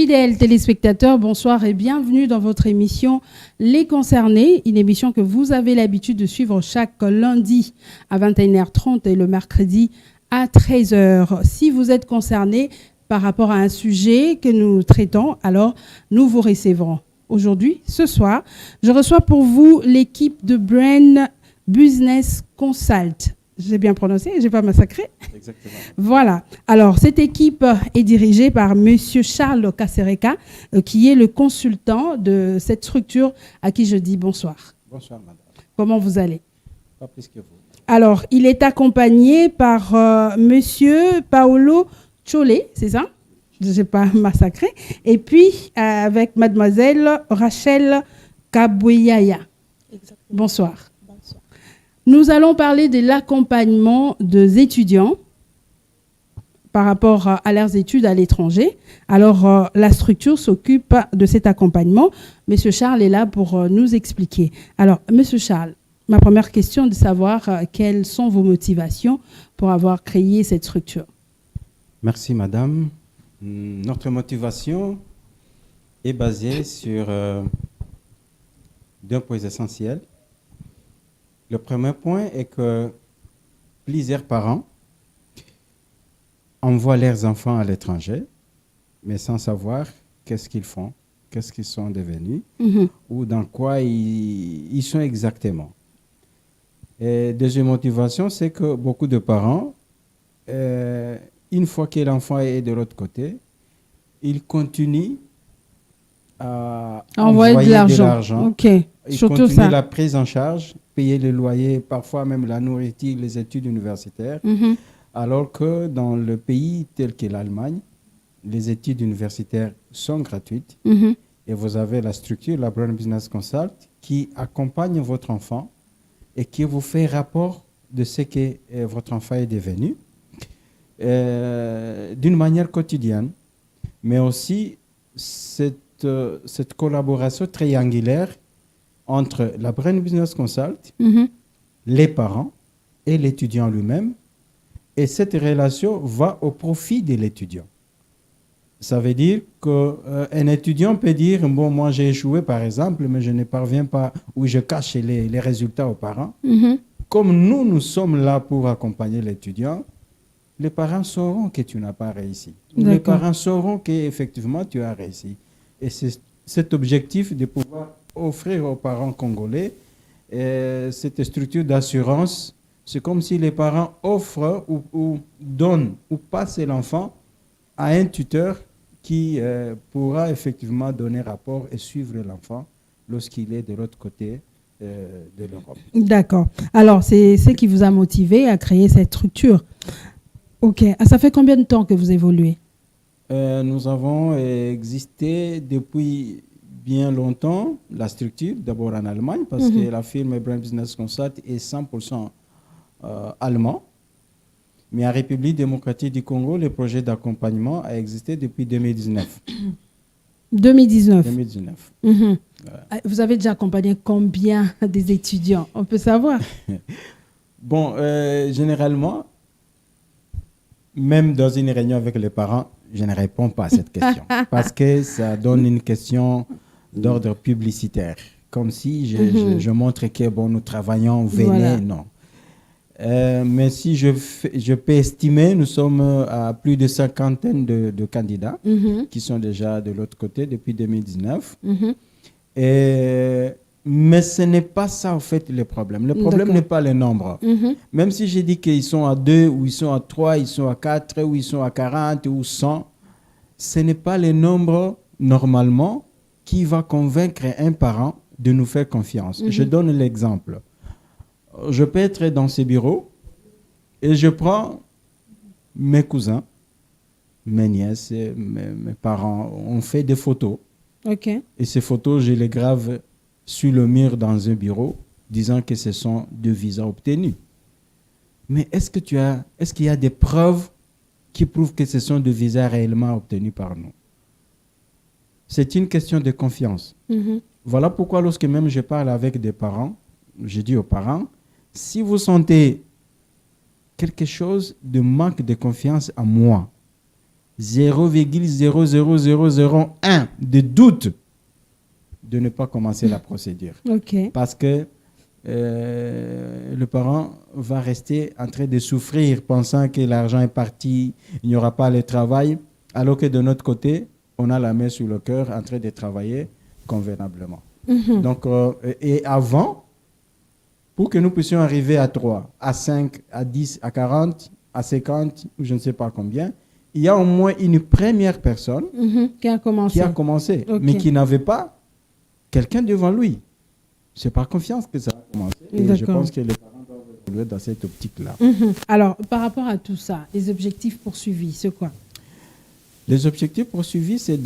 Fidèles téléspectateurs, bonsoir et bienvenue dans votre émission Les Concernés, une émission que vous avez l'habitude de suivre chaque lundi à 21h30 et le mercredi à 13h. Si vous êtes concerné par rapport à un sujet que nous traitons, alors nous vous recevrons. Aujourd'hui, ce soir, je reçois pour vous l'équipe de Brain Business Consult. J'ai bien prononcé, je n'ai pas massacré. Exactement. Voilà. Alors, cette équipe est dirigée par Monsieur Charles Kasereka, qui est le consultant de cette structure à qui je dis bonsoir. Bonsoir, madame. Comment vous allez? Pas plus que vous. Alors, il est accompagné par Monsieur Paolo Chole, c'est ça? Je n'ai pas massacré. Et puis, avec Mademoiselle Rachel Kaboueyaya. Bonsoir. Nous allons parler de l'accompagnement des étudiants par rapport à leurs études à l'étranger. Alors, la structure s'occupe de cet accompagnement. Monsieur Charles est là pour nous expliquer. Alors, Monsieur Charles, ma première question est de savoir quelles sont vos motivations pour avoir créé cette structure. Merci, madame. Notre motivation est basée sur deux points essentiels. Le premier point est que plusieurs parents envoient leurs enfants à l'étranger, mais sans savoir qu'est-ce qu'ils font, qu'est-ce qu'ils sont devenus, ou dans quoi ils sont exactement. Et deuxième motivation, c'est que beaucoup de parents, une fois que l'enfant est de l'autre côté, ils continuent à envoyer de l'argent. Ok. Ils Surtout continuent ça. la prise en charge, payer le loyer, parfois même la nourriture, les études universitaires, alors que dans le pays tel que l'Allemagne, les études universitaires sont gratuites et vous avez la structure, la Brain Business Consult, qui accompagne votre enfant et qui vous fait rapport de ce que votre enfant est devenu d'une manière quotidienne, mais aussi cette collaboration triangulaire entre la Brain Business Consult, les parents et l'étudiant lui-même. Et cette relation va au profit de l'étudiant. Ça veut dire qu'un étudiant peut dire, bon, moi j'ai échoué par exemple, mais je ne parviens pas, ou je cache les résultats aux parents. Comme nous sommes là pour accompagner l'étudiant, les parents sauront que tu n'as pas réussi. Les parents sauront qu'effectivement tu as réussi. Et c'est cet objectif de pouvoir offrir aux parents congolais cette structure d'assurance. C'est comme si les parents offrent ou donnent ou passent l'enfant à un tuteur qui pourra effectivement donner rapport et suivre l'enfant lorsqu'il est de l'autre côté de l'Europe. D'accord. Alors, c'est ce qui vous a motivé à créer cette structure. Ok. Ça fait combien de temps que vous évoluez? Nous avons existé depuis bien longtemps, la structure, d'abord en Allemagne, parce que la firme Brain Business Consult est 100% allemand. Mais en République démocratique du Congo, le projet d'accompagnement a existé depuis 2019. 2019. 2019. Vous avez déjà accompagné combien des étudiants? On peut savoir? Bon, généralement, même dans une réunion avec les parents, je ne réponds pas à cette question parce que ça donne une question d'ordre publicitaire. Comme si je montre que bon, nous travaillons, venez, voilà. Non. Mais si je peux estimer, nous sommes à plus de 50 de candidats qui sont déjà de l'autre côté depuis 2019. Mais ce n'est pas ça, en fait, le problème. Le problème n'est pas le nombre. Même si je dis qu'ils sont à 2, ou ils sont à 3, ils sont à 4, ou ils sont à 40, ou 100, ce n'est pas le nombre, normalement, qui va convaincre un parent de nous faire confiance. Je donne l'exemple. Je peux être dans ce bureau et je prends mes cousins, mes nièces, mes parents. On fait des photos. Okay. Et ces photos, je les grave sur le mur dans un bureau, disant que ce sont des visas obtenus. Mais est-ce qu'il y a des preuves qui prouvent que ce sont des visas réellement obtenus par nous? C'est une question de confiance. Voilà pourquoi lorsque même je parle avec des parents, je dis aux parents, si vous sentez quelque chose de manque de confiance en moi, 0,00001 de doute de ne pas commencer la procédure. Ok. Parce que le parent va rester en train de souffrir, pensant que l'argent est parti, il n'y aura pas le travail, alors que de notre côté, on a la main sur le cœur en train de travailler convenablement. Donc, et avant, pour que nous puissions arriver à 3, à 5, à 10, à 40, à 50, ou je ne sais pas combien, il y a au moins une première personne Qui a commencé. Okay. Mais qui n'avait pas quelqu'un devant lui. C'est par confiance que ça a commencé. Et je pense que les parents doivent évoluer dans cette optique-là. Alors, par rapport à tout ça, les objectifs poursuivis, c'est quoi? Les objectifs poursuivis, c'est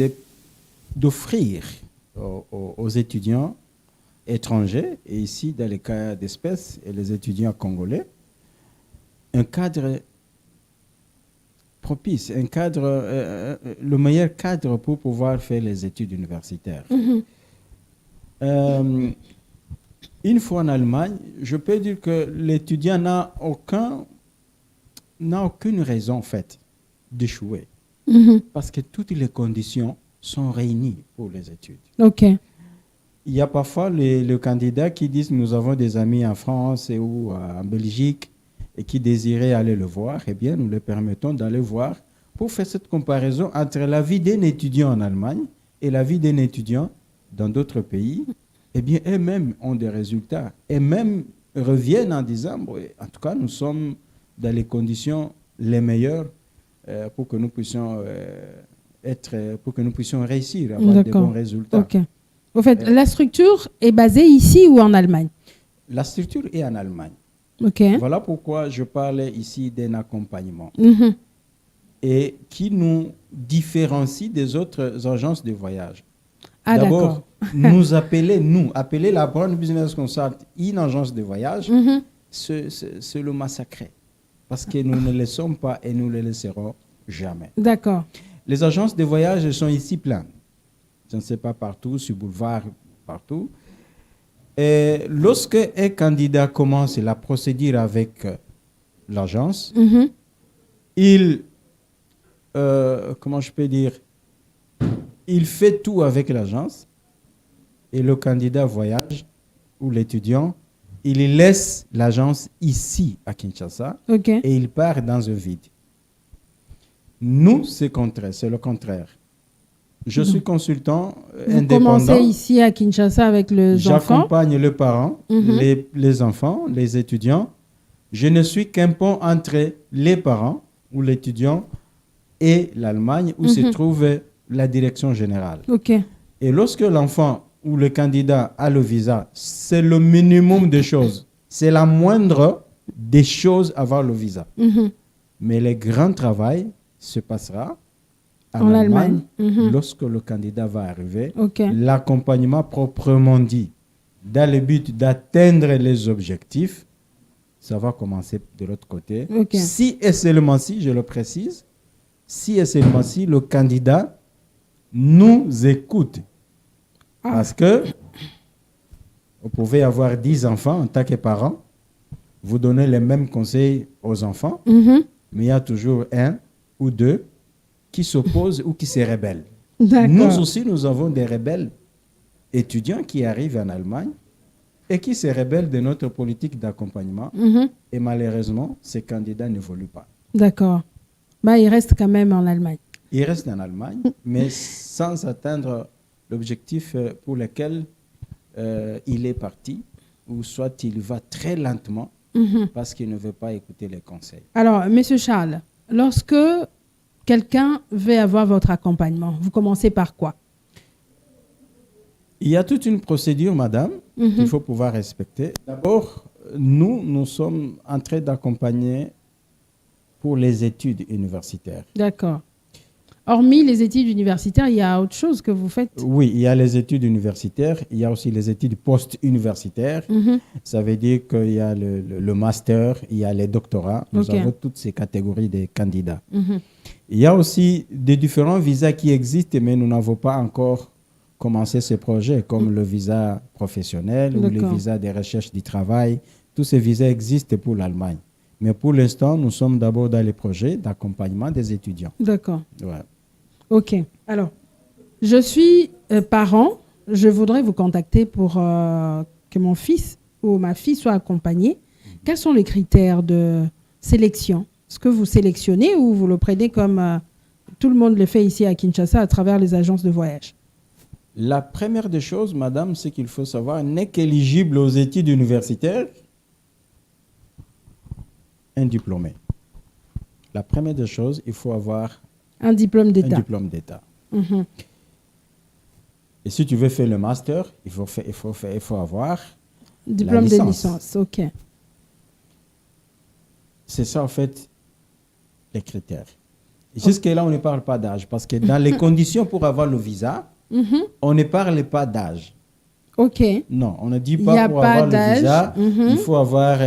d'offrir aux étudiants étrangers, et ici, dans les cas d'espèce, et les étudiants congolais, un cadre propice, un cadre, le meilleur cadre pour pouvoir faire les études universitaires. Une fois en Allemagne, je peux dire que l'étudiant n'a aucune raison en fait d'échouer, parce que toutes les conditions sont réunies pour les études. Ok. Il y a parfois les candidats qui disent nous avons des amis en France ou en Belgique et qui désiraient aller le voir. Eh bien, nous leur permettons d'aller voir pour faire cette comparaison entre la vie d'un étudiant en Allemagne et la vie d'un étudiant dans d'autres pays. Eh bien, eux-mêmes ont des résultats. Et même reviennent en disant, bon, en tout cas, nous sommes dans les conditions les meilleures pour que nous puissions pour que nous puissions réussir, avoir de bons résultats. Ok. Au fait, la structure est basée ici ou en Allemagne? La structure est en Allemagne. Ok. Voilà pourquoi je parlais ici d'un accompagnement et qui nous différencie des autres agences de voyage. Ah, d'abord, appeler la Brown Business Consult une agence de voyage, c'est le massacrer. Parce que nous ne le sommes pas et nous ne le laisserons jamais. D'accord. Les agences de voyage sont ici pleines. Je ne sais pas partout, sur boulevard, partout. Et lorsque un candidat commence la procédure avec l'agence, il, comment je peux dire, il fait tout avec l'agence et le candidat voyage ou l'étudiant, il laisse l'agence ici à Kinshasa et il part dans un vide. Nous, c'est le contraire. Je suis consultant indépendant. Vous commencez ici à Kinshasa avec les enfants. J'accompagne les parents, les enfants, les étudiants. Je ne suis qu'un pont entre les parents ou l'étudiant et l'Allemagne où se trouve la direction générale. Et lorsque l'enfant ou le candidat a le visa, c'est le minimum des choses. C'est la moindre des choses avoir le visa. Mais le grand travail se passera en Allemagne, lorsque le candidat va arriver, l'accompagnement proprement dit, dans le but d'atteindre les objectifs, ça va commencer de l'autre côté. Si et seulement si, je le précise, si et seulement si le candidat nous écoute. Parce que vous pouvez avoir 10 enfants en tant que parent, vous donnez les mêmes conseils aux enfants, mais il y a toujours un ou deux qui s'opposent ou qui se rebellent. Nous aussi, nous avons des rebelles étudiants qui arrivent en Allemagne et qui se rebellent de notre politique d'accompagnement. Et malheureusement, ces candidats n'évoluent pas. D'accord. Bah, ils restent quand même en Allemagne. Ils restent en Allemagne, mais sans atteindre l'objectif pour lequel il est parti, ou soit il va très lentement parce qu'il ne veut pas écouter les conseils. Alors, Monsieur Charles, lorsque quelqu'un veut avoir votre accompagnement, vous commencez par quoi? Il y a toute une procédure, madame, qu'il faut pouvoir respecter. D'abord, nous sommes en train d'accompagner pour les études universitaires. D'accord. Hormis les études universitaires, il y a autre chose que vous faites? Oui, il y a les études universitaires, il y a aussi les études post-universitaires. Ça veut dire qu'il y a le master, il y a les doctorats. Nous avons toutes ces catégories de candidats. Il y a aussi des différents visas qui existent, mais nous n'avons pas encore commencé ce projet, comme le visa professionnel ou le visa de recherche du travail. Tous ces visas existent pour l'Allemagne. Mais pour l'instant, nous sommes d'abord dans les projets d'accompagnement des étudiants. D'accord. Ouais. OK. Alors, je suis parent. Je voudrais vous contacter pour que mon fils ou ma fille soit accompagnée. Quels sont les critères de sélection? Est-ce que vous sélectionnez ou vous le prenez comme tout le monde le fait ici à Kinshasa à travers les agences de voyage? La première des choses, madame, c'est qu'il faut savoir, n'est qu'éligible aux études universitaires un diplômé. La première des choses, il faut avoir un diplôme un d'État. diplôme d'État. Et si tu veux faire le master, il faut avoir Diplôme de licence, OK. C'est ça, en fait, les critères. Jusque-là, on ne parle pas d'âge, parce que dans les conditions pour avoir le visa, on ne parle pas d'âge. OK. Non, on ne dit pas pour avoir le visa, il faut avoir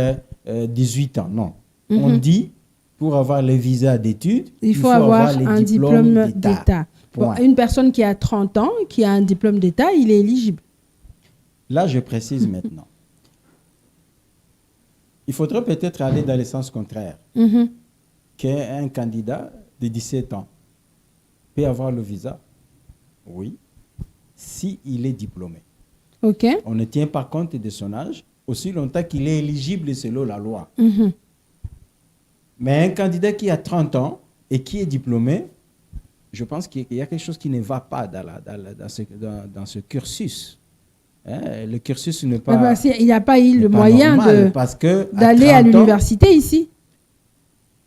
18 ans. Non. On dit pour avoir le visa d'études, il faut avoir un diplôme d'État. Bon, une personne qui a 30 ans, qui a un diplôme d'État, il est éligible. Là, je précise maintenant. Il faudrait peut-être aller dans le sens contraire. Qu'un candidat de 17 ans peut avoir le visa, oui, s'il est diplômé. OK. On ne tient pas compte de son âge aussi longtemps qu'il est éligible selon la loi. Mais un candidat qui a 30 ans et qui est diplômé, je pense qu'il y a quelque chose qui ne va pas dans ce cursus. Hein? Le cursus n'est pas... il n'y a pas eu le moyen d'aller à l'université ici.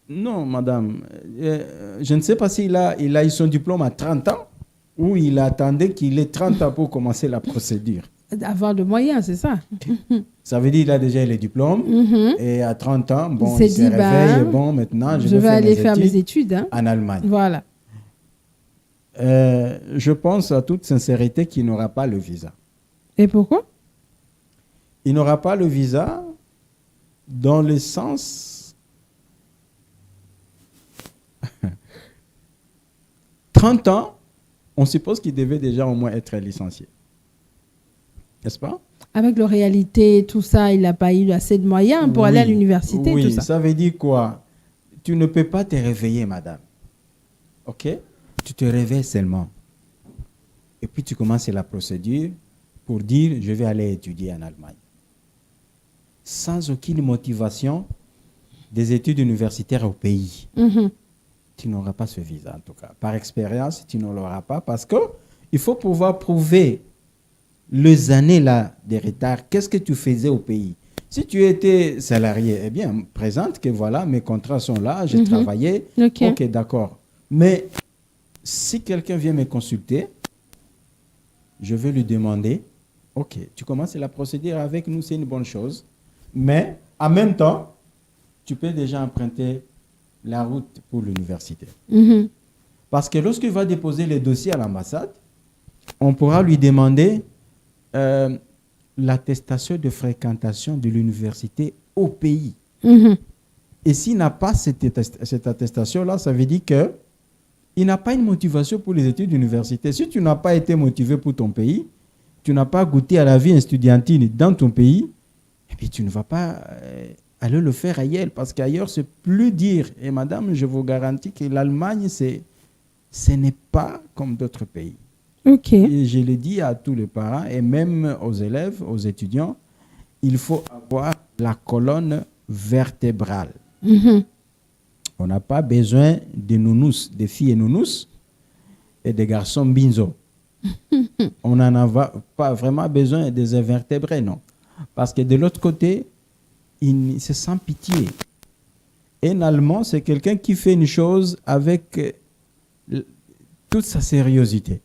Non, madame. Je ne sais pas s'il a eu son diplôme à 30 ans ou il attendait qu'il ait 30 ans pour commencer la procédure. Avoir le moyen, c'est ça. Ça veut dire qu'il a déjà les diplômes et à 30 ans, bon, il se réveille, bon, maintenant, je vais aller faire mes études en Allemagne. Voilà. Je pense à toute sincérité qu'il n'aura pas le visa. Et pourquoi? Il n'aura pas le visa dans le sens... 30 ans, on suppose qu'il devait déjà au moins être licencié. N'est-ce pas? Avec la réalité, tout ça, il n'a pas eu assez de moyens pour aller à l'université. Oui, tout ça. Ça veut dire quoi? Tu ne peux pas te réveiller, madame. OK? Tu te réveilles seulement. Et puis tu commences la procédure pour dire je vais aller étudier en Allemagne. Sans aucune motivation des études universitaires au pays. Tu n'auras pas ce visa en tout cas. Par expérience, tu ne l'auras pas parce qu'il faut pouvoir prouver les années là de retard. Qu'est-ce que tu faisais au pays? Si tu étais salarié, eh bien, présente que voilà, mes contrats sont là, j'ai travaillé. Ok, d'accord. Mais si quelqu'un vient me consulter, je vais lui demander, ok, tu commences la procédure avec nous, c'est une bonne chose. Mais en même temps, tu peux déjà emprunter la route pour l'université. Parce que lorsqu'il va déposer les dossiers à l'ambassade, on pourra lui demander l'attestation de fréquentation de l'université au pays. Et s'il n'a pas cette attestation-là, ça veut dire qu'il n'a pas une motivation pour les études d'université. Si tu n'as pas été motivé pour ton pays, tu n'as pas goûté à la vie estudiantine dans ton pays, et puis tu ne vas pas aller le faire ailleurs, parce qu'ailleurs, c'est plus dur. Et madame, je vous garantis que l'Allemagne, ce n'est pas comme d'autres pays. Et je le dis à tous les parents et même aux élèves, aux étudiants, il faut avoir la colonne vertébrale. On n'a pas besoin de nounous, de filles et nounous et de garçons binzo. On n'en a pas vraiment besoin des invertébrés, non. Parce que de l'autre côté, c'est sans pitié. Un Allemand, c'est quelqu'un qui fait une chose avec toute sa sérieuxité.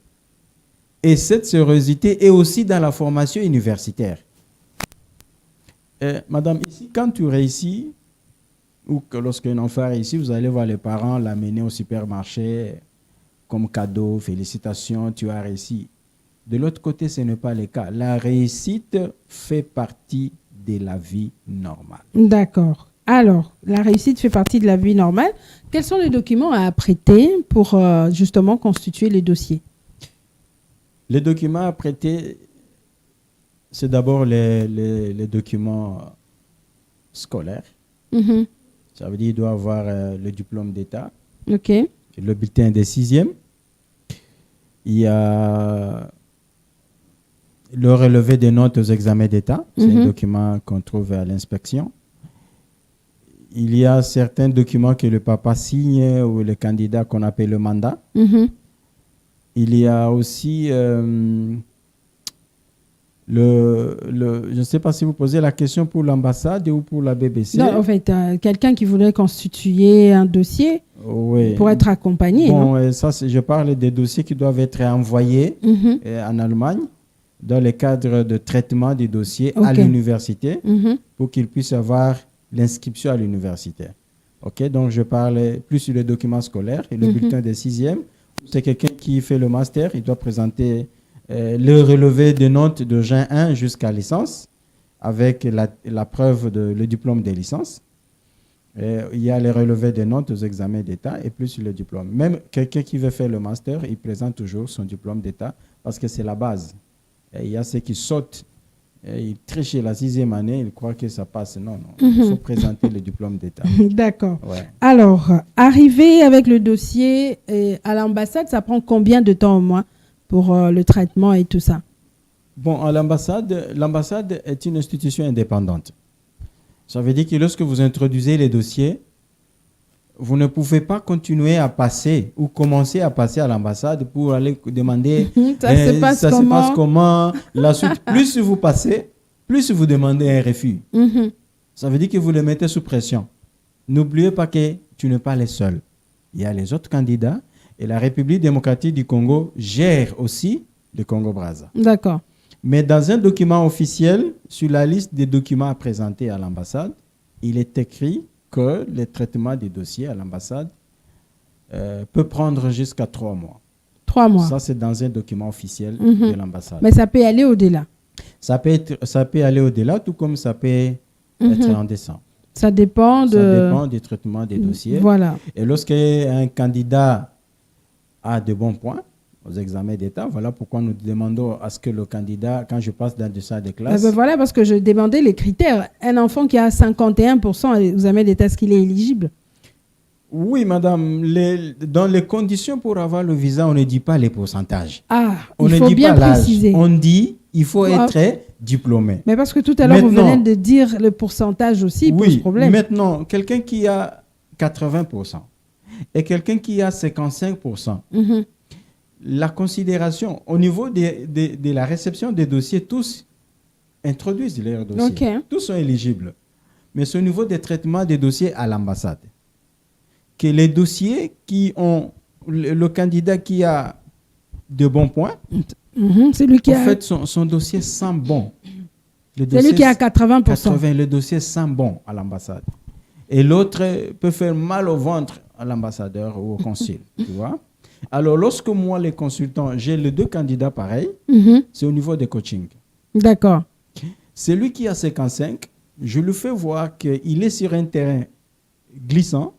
Et cette sérieuxité est aussi dans la formation universitaire. Madame, ici, quand tu réussis, ou que lorsqu'un enfant réussit, vous allez voir les parents l'amener au supermarché comme cadeau, félicitations, tu as réussi. De l'autre côté, ce n'est pas le cas. La réussite fait partie de la vie normale. D'accord. Alors, la réussite fait partie de la vie normale. Quels sont les documents à prêter pour justement constituer les dossiers? Les documents à prêter, c'est d'abord les documents scolaires. Ça veut dire qu'il doit avoir le diplôme d'État, OK. le bulletin des sixièmes. Il y a le relevé des notes aux examens d'État. C'est un document qu'on trouve à l'inspection. Il y a certains documents que le papa signe ou le candidat qu'on appelle le mandat. Il y a aussi je ne sais pas si vous posez la question pour l'ambassade ou pour la BBC. Non, en fait, quelqu'un qui voudrait constituer un dossier pour être accompagné. Bon, ça, je parle des dossiers qui doivent être envoyés en Allemagne dans le cadre de traitement des dossiers à l'université pour qu'ils puissent avoir l'inscription à l'université. Donc, je parle plus sur les documents scolaires et le bulletin des sixièmes. C'est quelqu'un qui fait le master, il doit présenter le relevé de notes de Gen 1 jusqu'à licence avec la preuve le diplôme de licence. Il y a les relevés de notes aux examens d'État et plus le diplôme. Même quelqu'un qui veut faire le master, il présente toujours son diplôme d'État parce que c'est la base. Il y a ceux qui sautent, ils trichent la 6e année, ils croient que ça passe. Non, il faut présenter le diplôme d'État. D'accord. Alors, arriver avec le dossier à l'ambassade, ça prend combien de temps au moins pour le traitement et tout ça? Bon, à l'ambassade est une institution indépendante. Ça veut dire que lorsque vous introduisez les dossiers, vous ne pouvez pas continuer à passer ou commencer à passer à l'ambassade pour aller demander ça se passe comment. La suite, plus vous passez, plus vous demandez un refus. Ça veut dire que vous le mettez sous pression. N'oubliez pas que tu n'es pas les seuls. Il y a les autres candidats et la République démocratique du Congo gère aussi le Congo-Brazza. D'accord. Mais dans un document officiel, sur la liste des documents à présenter à l'ambassade, il est écrit que le traitement des dossiers à l'ambassade peut prendre jusqu'à 3 mois. 3 mois. Ça, c'est dans un document officiel de l'ambassade. Mais ça peut aller au-delà. Ça peut aller au-delà, tout comme ça peut être en décembre. Ça dépend du traitement des dossiers. Voilà. Et lorsqu'un candidat a de bons points aux examens d'État, voilà pourquoi nous demandons à ce que le candidat, quand je passe dans des salles de classe... voilà, parce que je demandais les critères. Un enfant qui a 51% aux examens d'État, est-ce qu'il est éligible? Oui, madame. Dans les conditions pour avoir le visa, on ne dit pas les pourcentages. Il faut bien préciser. On dit il faut être diplômé. Mais parce que tout à l'heure, vous venez de dire le pourcentage aussi pose problème. Maintenant, quelqu'un qui a 80% et quelqu'un qui a 55%, la considération au niveau de la réception des dossiers, tous introduisent leurs dossiers. Tous sont éligibles. Mais c'est au niveau des traitements des dossiers à l'ambassade que les dossiers qui ont le candidat qui a de bons points, c'est lui qui en fait, son dossier sent bon. C'est lui qui a 80%. Le dossier sent bon à l'ambassade. Et l'autre peut faire mal au ventre à l'ambassadeur ou au consul. Tu vois? Alors, lorsque moi, les consultants, j'ai les 2 candidats pareils, c'est au niveau des coachings. D'accord. Celui qui a 55, je lui fais voir qu'il est sur un terrain glissant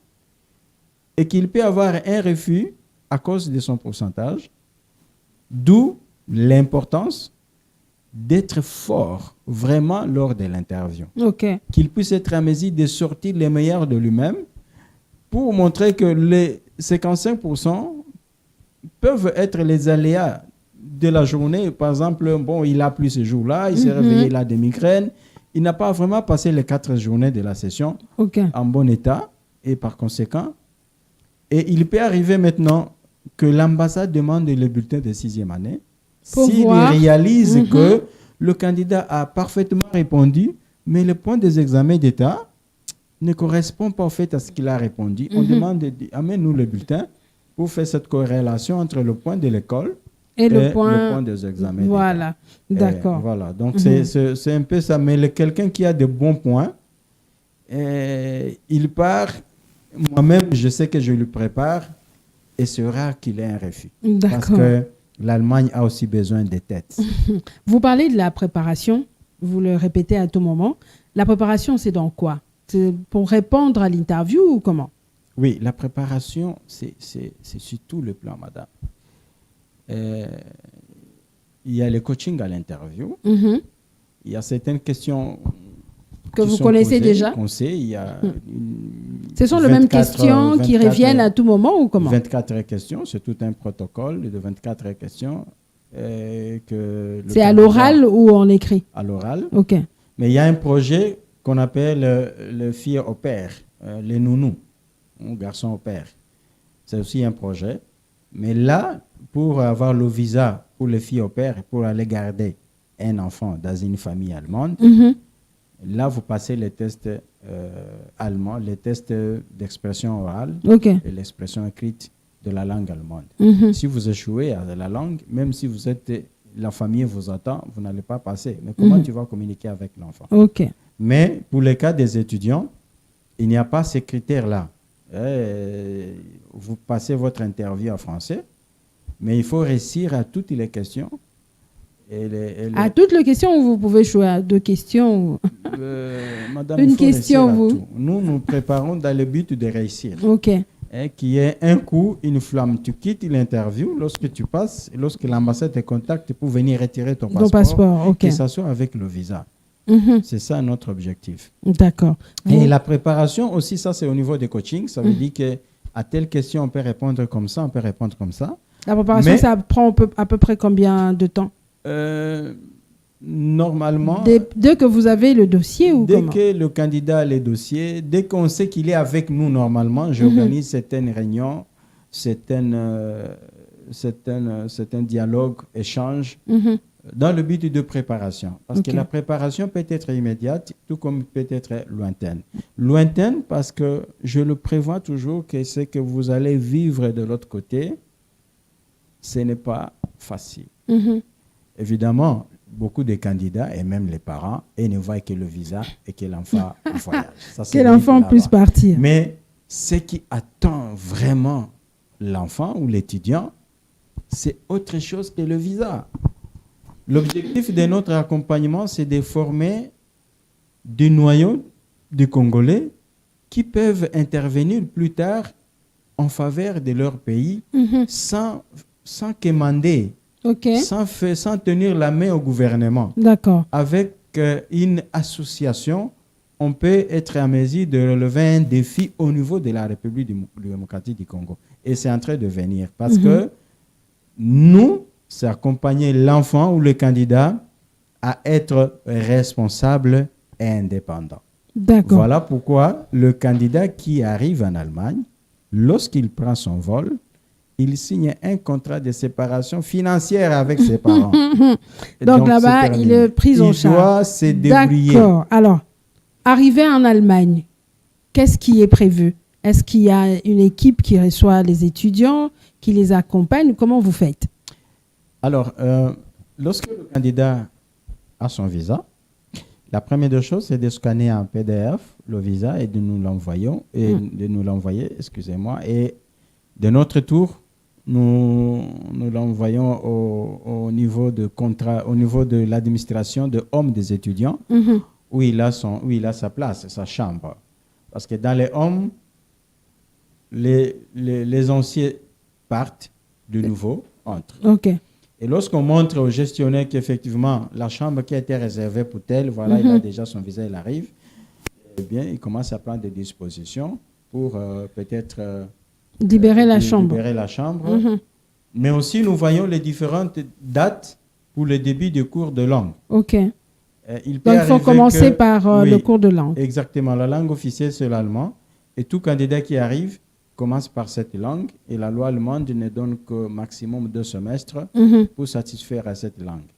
et qu'il peut avoir un refus à cause de son pourcentage, d'où l'importance d'être fort vraiment lors de l'interview. Qu'il puisse être à mesure de sortir le meilleur de lui-même pour montrer que les 55% peuvent être les aléas de la journée. Par exemple, il a plu ce jour-là, il s'est réveillé là de migraine. Il n'a pas vraiment passé les 4 journées de la session en bon état et par conséquent, et il peut arriver maintenant que l'ambassade demande le bulletin de 6e année. S'il réalise que le candidat a parfaitement répondu, mais le point des examens d'État ne correspond pas au fait à ce qu'il a répondu, on demande amène-nous le bulletin pour faire cette corrélation entre le point de l'école et le point des examens d'État. Voilà, d'accord. Voilà, donc c'est un peu ça. Mais quelqu'un qui a de bons points, il part... Moi-même, je sais que je lui prépare et c'est rare qu'il ait un refus. Parce que l'Allemagne a aussi besoin de têtes. Vous parlez de la préparation, vous le répétez à tout moment. La préparation, c'est dans quoi? C'est pour répondre à l'interview ou comment? Oui, la préparation, c'est sur tout le plan, madame. Il y a le coaching à l'interview. Il y a certaines questions que vous connaissez déjà. Il y a ce sont les mêmes questions qui reviennent à tout moment ou comment? 24 questions, c'est tout un protocole de 24 questions. C'est à l'oral ou en écrit? À l'oral. OK. Mais il y a un projet qu'on appelle le filles au père, les nounous, garçons au père. C'est aussi un projet. Mais là, pour avoir le visa pour les filles au père, pour aller garder un enfant dans une famille allemande, là, vous passez les tests allemands, les tests d'expression orale et l'expression écrite de la langue allemande. Si vous échouez à la langue, même si vous êtes, la famille vous attend, vous n'allez pas passer. Mais comment tu vas communiquer avec l'enfant? Mais pour le cas des étudiants, il n'y a pas ces critères-là. Vous passez votre interview en français, mais il faut réussir à toutes les questions. À toutes les questions, vous pouvez choisir 2 questions. Madame, une question, vous. Tout. Nous préparons dans le but de réussir. OK. Qui est un coup, une flamme. Tu quittes l'interview lorsque tu passes, lorsque l'ambassade te contacte pour venir retirer ton passeport, que ce soit avec le visa. C'est ça notre objectif. D'accord. Et la préparation aussi, ça c'est au niveau des coachings. Ça veut dire qu'à telle question, on peut répondre comme ça, on peut répondre comme ça. La préparation, ça prend à peu près combien de temps? Normalement, dès que vous avez le dossier ou dès comment? que le candidat a les dossiers, dès qu'on sait qu'il est avec nous normalement, j'organise certaines réunions, certains dialogues, échanges, dans le but de préparation. Parce que la préparation peut être immédiate, tout comme peut être lointaine. Lointaine parce que je le prévois toujours que ce que vous allez vivre de l'autre côté, ce n'est pas facile. Évidemment, beaucoup de candidats et même les parents ne voient que le visa et que l'enfant voyage. Que l'enfant puisse partir. Mais ce qui attend vraiment l'enfant ou l'étudiant, c'est autre chose que le visa. L'objectif de notre accompagnement, c'est de former des noyaux de Congolais qui peuvent intervenir plus tard en faveur de leur pays sans quémander. Sans tenir la main au gouvernement. D'accord. Avec une association, on peut être à mesure de relever un défi au niveau de la République démocratique du Congo. Et c'est en train de venir. Parce que nous, c'est accompagner l'enfant ou le candidat à être responsable et indépendant. D'accord. Voilà pourquoi le candidat qui arrive en Allemagne, lorsqu'il prend son vol, il signe un contrat de séparation financière avec ses parents. Donc là-bas, il est pris en charge. Il doit se débrouiller. D'accord. Alors, arrivé en Allemagne, qu'est-ce qui est prévu? Est-ce qu'il y a une équipe qui reçoit les étudiants, qui les accompagne? Comment vous faites? Alors, lorsque le candidat a son visa, la première des choses, c'est de scanner en PDF le visa et de nous l'envoyer, excusez-moi, et de notre tour, nous l'envoyons au niveau de contrat, au niveau de l'administration de hommes des étudiants, où il a sa place, sa chambre. Parce que dans les hommes, les anciens partent, de nouveau entrent. Et lorsqu'on montre au gestionnaire qu'effectivement, la chambre qui a été réservée pour tel, voilà, il a déjà son visa, il arrive, eh bien, il commence à prendre des dispositions pour peut-être... libérer la chambre. Mais aussi, nous voyons les différentes dates pour le début du cours de langue. Donc, il faut commencer par le cours de langue. Exactement. La langue officielle, c'est l'allemand. Et tout candidat qui arrive commence par cette langue. Et la loi allemande ne donne que maximum 2 semestres pour satisfaire à cette langue.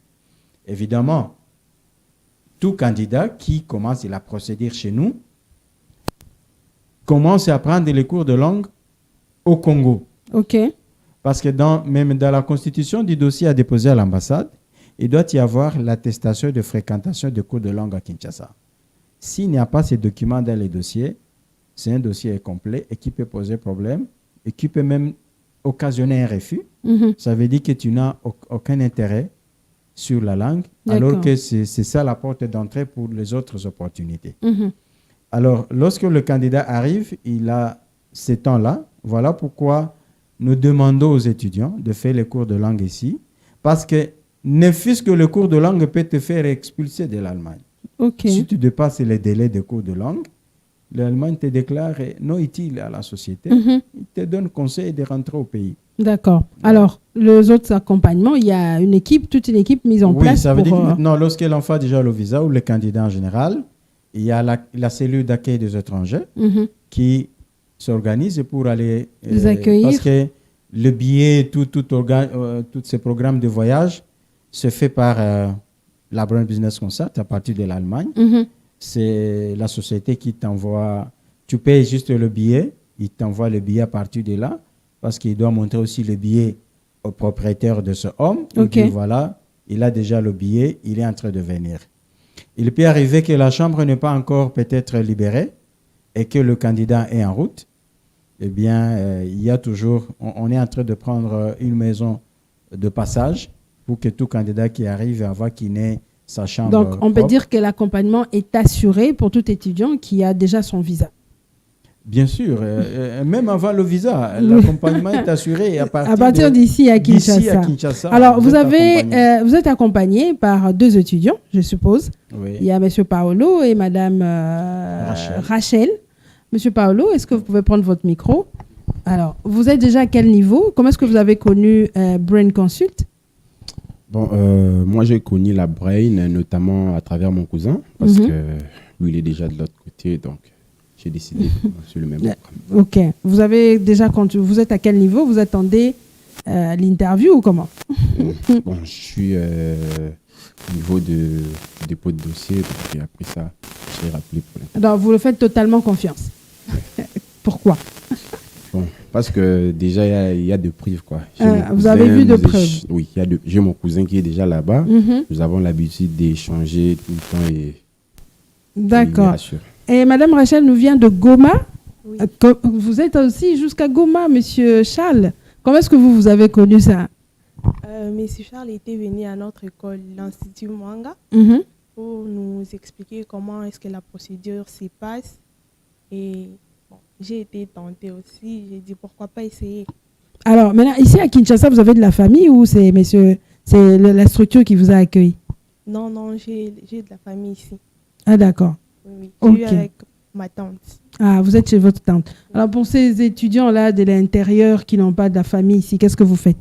Évidemment, tout candidat qui commence la procédure chez nous commence à prendre les cours de langue au Congo. Parce que même dans la constitution du dossier à déposer à l'ambassade, il doit y avoir l'attestation de fréquentation de cours de langue à Kinshasa. S'il n'y a pas ces documents dans les dossiers, c'est un dossier incomplet et qui peut poser problème et qui peut même occasionner un refus. Ça veut dire que tu n'as aucun intérêt sur la langue, alors que c'est ça la porte d'entrée pour les autres opportunités. Alors, lorsque le candidat arrive, il a ces temps-là. Voilà pourquoi nous demandons aux étudiants de faire les cours de langue ici, parce que ne fût-ce que le cours de langue peut te faire expulser de l'Allemagne. Ok. Si tu dépasses les délais de cours de langue, l'Allemagne te déclare non utile à la société. Il te donne conseil de rentrer au pays. D'accord. Alors, les autres accompagnements, il y a toute une équipe mise en place. Oui, ça veut dire que maintenant, lorsque l'enfant a déjà le visa ou le candidat en général, il y a la cellule d'accueil des étrangers qui s'organise pour aller les accueillir. Parce que le billet, tous ces programmes de voyage se fait par la Brown Business Consult à partir de l'Allemagne. C'est la société qui t'envoie, tu payes juste le billet, il t'envoie le billet à partir de là, parce qu'il doit montrer aussi le billet au propriétaire de ce homme. Okay. Il dit, voilà, il a déjà le billet, il est en train de venir. Il peut arriver que la chambre n'est pas encore peut-être libérée et que le candidat est en route. Eh bien, il y a toujours, on est en train de prendre une maison de passage pour que tout candidat qui arrive à voir qu'il n'ait sa chambre. Donc, on peut propre. dire que l'accompagnement est assuré pour tout étudiant qui a déjà son visa. Bien sûr, même avant le visa, l'accompagnement est assuré à partir d'ici à Kinshasa. Alors, vous êtes accompagné par 2 étudiants, je suppose. Oui. Il y a M. Paolo et Mme Rachel. Monsieur Paolo, est-ce que vous pouvez prendre votre micro? Alors, vous êtes déjà à quel niveau? Comment est-ce que vous avez connu Brain Consult? Bon, moi, j'ai connu la Brain notamment à travers mon cousin, parce que lui, il est déjà de l'autre côté, donc j'ai décidé sur le même programme. Ok. Vous avez déjà, vous êtes à quel niveau? Vous attendez l'interview ou comment? Bon, je suis au niveau de dépôt de dossier, donc, et après ça, je serai rappelé pour l'interview. Alors, vous le faites totalement confiance. Pourquoi? Bon, parce que déjà, il y a des preuves, quoi. Vous avez vu de preuves? Oui, j'ai mon cousin qui est déjà là-bas. Nous avons l'habitude d'échanger tout le temps et... D'accord. Et Madame Rachel nous vient de Goma. Oui. Vous êtes aussi jusqu'à Goma, Monsieur Charles. Comment est-ce que vous avez connu ça? Monsieur Charles était venu à notre école, l'Institut Mwanga, pour nous expliquer comment est-ce que la procédure se passe. Et bon, j'ai été tentée aussi. J'ai dit pourquoi pas essayer. Alors, maintenant, ici à Kinshasa, vous avez de la famille ou c'est la structure qui vous a accueilli? Non, j'ai de la famille ici. Ah, d'accord. Oui, je suis avec ma tante. Ah, vous êtes chez votre tante. Alors, pour ces étudiants-là de l'intérieur qui n'ont pas de la famille ici, qu'est-ce que vous faites?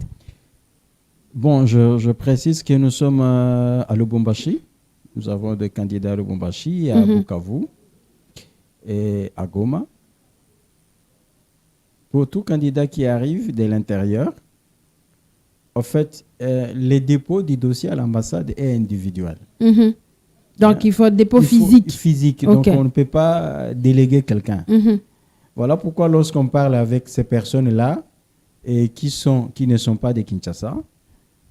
Bon, je précise que nous sommes à Lubumbashi. Nous avons des candidats à Lubumbashi, à Bukavu et à Goma. Pour tout candidat qui arrive de l'intérieur, en fait, le dépôt du dossier à l'ambassade est individuel. Donc, il faut un dépôt physique. Physique, donc on ne peut pas déléguer quelqu'un. Voilà pourquoi lorsqu'on parle avec ces personnes-là et qui ne sont pas de Kinshasa,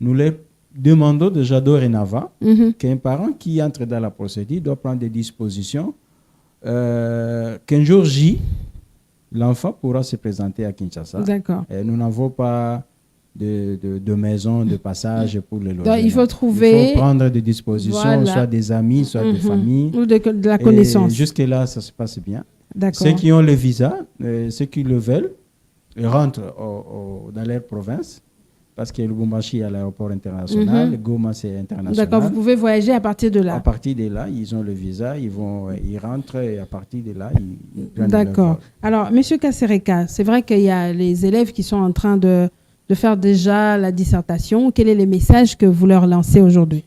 nous les demandons déjà dorénavant qu'un parent qui entre dans la procédure doit prendre des dispositions qu'un jour J, l'enfant pourra se présenter à Kinshasa. D'accord. Et nous n'avons pas de maison de passage pour le logement. Il faut prendre des dispositions, soit des amis, soit des familles. Ou de la connaissance. Jusque-là, ça se passe bien. D'accord. Ceux qui ont le visa, ceux qui le veulent, rentrent dans leur province. Parce que Lubumbashi a l'aéroport international, Goma c'est international. D'accord, vous pouvez voyager à partir de là. À partir de là, ils ont le visa, ils rentrent et à partir de là, ils prennent. D'accord. Alors, Monsieur Kasereka, c'est vrai qu'il y a les élèves qui sont en train de faire déjà la dissertation. Quel est le message que vous leur lancez aujourd'hui?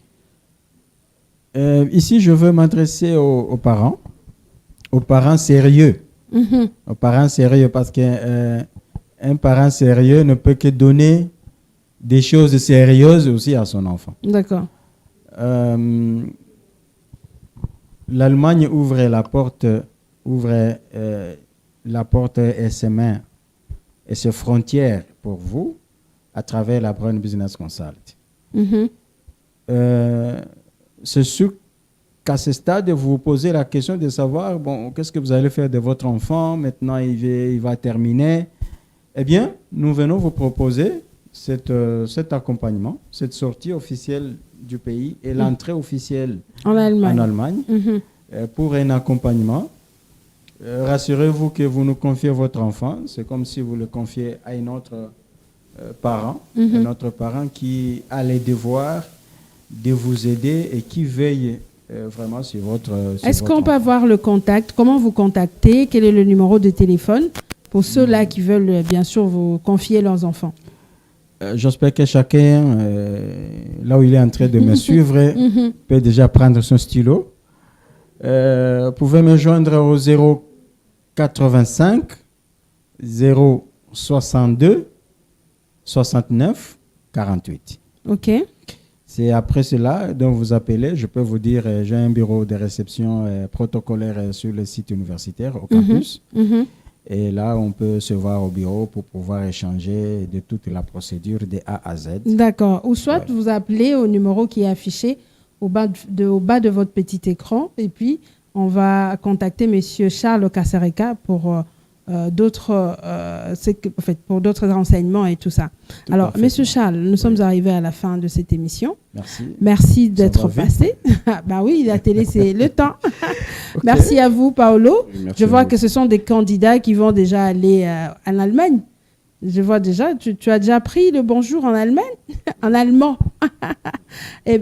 Ici, je veux m'adresser aux parents sérieux. Aux parents sérieux, parce qu'un parent sérieux ne peut que donner des choses sérieuses aussi à son enfant. D'accord. L'Allemagne ouvre la porte et ses mains et ses frontières pour vous à travers la Brown Business Consult. C'est sûr qu'à ce stade, vous vous posez la question de savoir, bon, qu'est-ce que vous allez faire de votre enfant? Maintenant, il va terminer. Eh bien, nous venons vous proposer cet accompagnement, cette sortie officielle du pays et l'entrée officielle en Allemagne pour un accompagnement. Rassurez-vous que vous nous confiez votre enfant. C'est comme si vous le confiez à un autre parent, un autre parent qui a les devoirs de vous aider et qui veille vraiment sur votre... Est-ce qu'on peut avoir le contact? Comment vous contactez? Quel est le numéro de téléphone pour ceux-là qui veulent bien sûr vous confier leurs enfants? J'espère que chacun, là où il est en train de me suivre, peut déjà prendre son stylo. Vous pouvez me joindre au 085 062 69 48. OK. C'est après cela, donc vous appelez, je peux vous dire, j'ai un bureau de réception protocolaire sur le site universitaire au campus. Et là, on peut se voir au bureau pour pouvoir échanger de toute la procédure de A à Z. D'accord. Ou soit vous appelez au numéro qui est affiché au bas de votre petit écran. Et puis, on va contacter M. Charles Kasereka pour d'autres renseignements et tout ça. Alors, M. Charles, nous sommes arrivés à la fin de cette émission. Merci. Merci d'être passé. Bah oui, la télé, c'est le temps. Okay. Merci à vous, Paolo. Je vois que ce sont des candidats qui vont déjà aller en Allemagne. Je vois déjà, tu as déjà pris le bonjour en Allemagne, en allemand. Et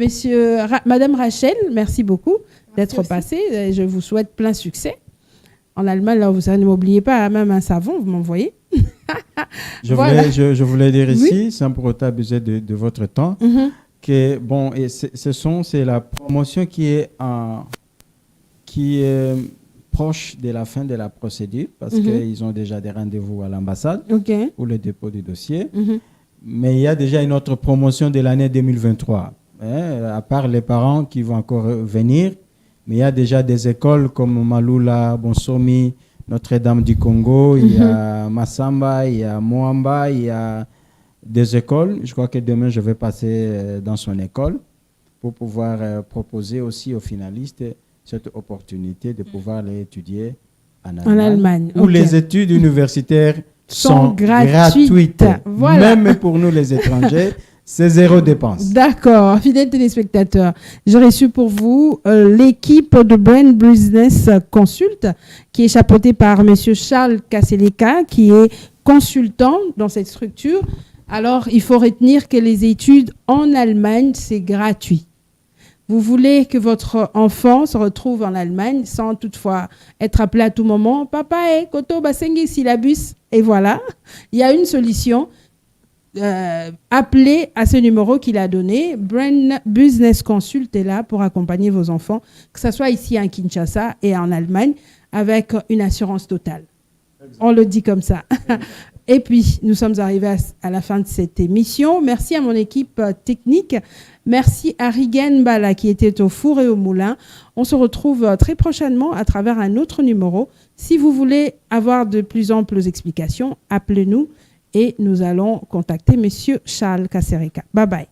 Madame Rachel, merci beaucoup d'être passée. Je vous souhaite plein succès. En Allemagne, là, vous ne m'oubliez pas, même un savon, vous m'envoyez. Je voulais dire ici, sans pour autant abuser de votre temps, que bon, et c'est la promotion qui est proche de la fin de la procédure, parce qu'ils ont déjà des rendez-vous à l'ambassade pour le dépôt du dossier. Mais il y a déjà une autre promotion de l'année 2023. À part les parents qui vont encore venir, mais il y a déjà des écoles comme Malula, Bonsomi, Notre-Dame du Congo, il y a Massamba, il y a Moamba, il y a des écoles. Je crois que demain, je vais passer dans son école pour pouvoir proposer aussi aux finalistes cette opportunité de pouvoir aller étudier en Allemagne. Où les études universitaires sont gratuites. Voilà. Même pour nous, les étrangers. C'est zéro dépense. D'accord. Fidèles téléspectateurs, j'ai reçu pour vous l'équipe de Brain Business Consult qui est chapeautée par M. Charles Kasereka, qui est consultant dans cette structure. Alors, il faut retenir que les études en Allemagne, c'est gratuit. Vous voulez que votre enfant se retrouve en Allemagne sans toutefois être appelé à tout moment. Papa, koto basengi syllabus. Et voilà, il y a une solution. Appelez à ce numéro qu'il a donné. Brain Business Consult est là pour accompagner vos enfants, que ce soit ici à Kinshasa et en Allemagne, avec une assurance totale. On le dit comme ça. Et puis, nous sommes arrivés à la fin de cette émission. Merci à mon équipe technique. Merci à Rigen Bala qui était au four et au moulin. On se retrouve très prochainement à travers un autre numéro. Si vous voulez avoir de plus amples explications, appelez-nous et nous allons contacter M. Charles Kasereka. Bye bye.